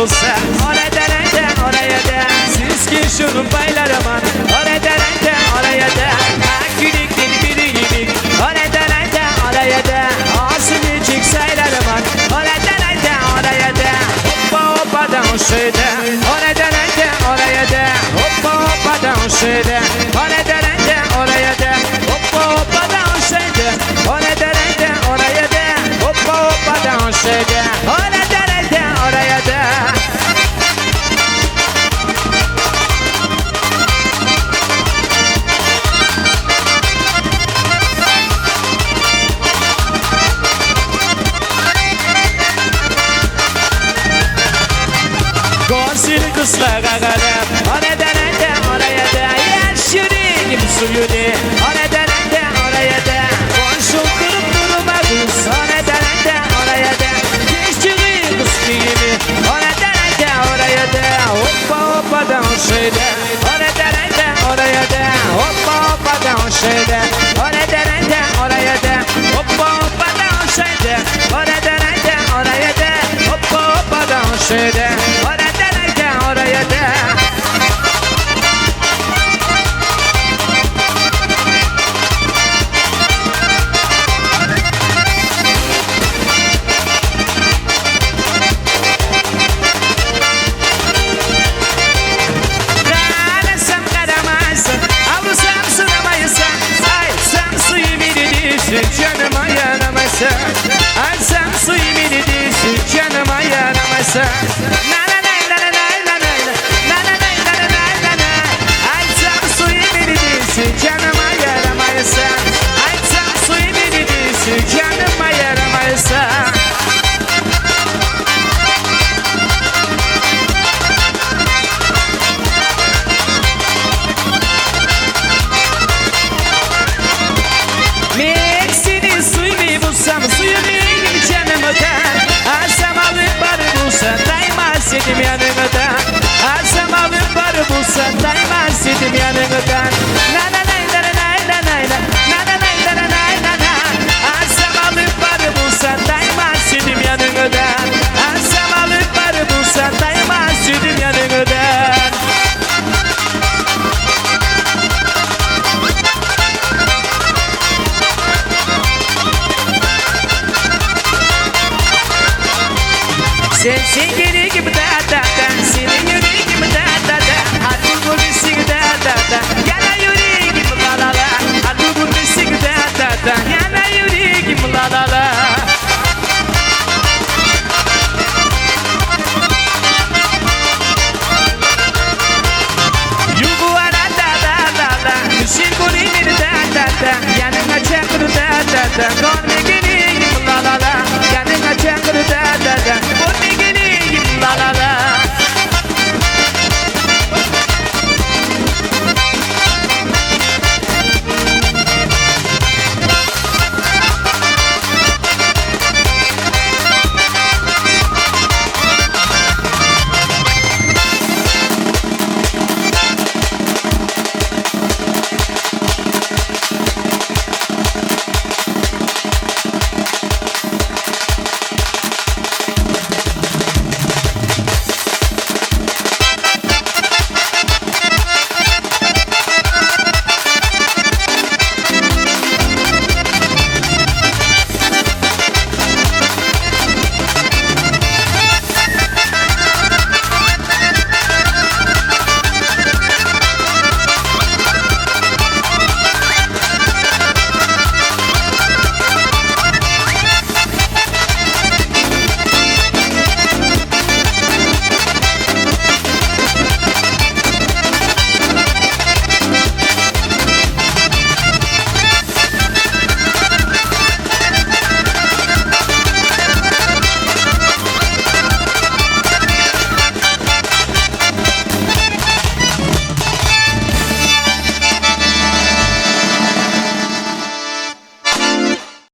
olsa oradan oraya da siz ki şunun baylarıma oradan oraya da akülükten biriyim oradan oraya da ağzını çık saylarıma oradan oraya da hoppa hoppa dansöde oradan oraya da hoppa hoppa dansöde oradan oraya da hoppa hoppa dansöde oradan oraya da hoppa hoppa dansöde oradan oraya da Gonsili kızlara kadar oradan oraya da yaş yüreğim suyunu oradan oraya da konşum kırıp durma kız oradan oraya da geçtiği kız gibi oradan oraya da hoppa hoppa dansöde oradan oraya da hoppa hoppa dansöde oradan oraya da hoppa hoppa dansöde oradan oraya da hoppa hoppa dansöde oraya da Kalasam karamazsın avrusam sınamayısın Açsam suyu bilirsin canıma yaramasın Açsam suyu bilirsin canıma yaramasın Canıma yaramaysa açsam suyu bilirsin canıma yaramaysa Meksini suyu bulsam suyu benim canımdan Açsam alıp barı bulsam daymaz edim yanımdan Açsam alıp barı bulsam daymaz edim yanımdan Açsam alıp barı bulsan daymaz edim yanımdan Açsam alıp barı bulsan daymaz edim yanımdan Sen sevgili gibi da senin yüreğim da Hadi bu bizi da yana yüreğim la Hadi bu bizi da yana yüreğim la Yugu ara da Düşün kulübünü da yanına çakır da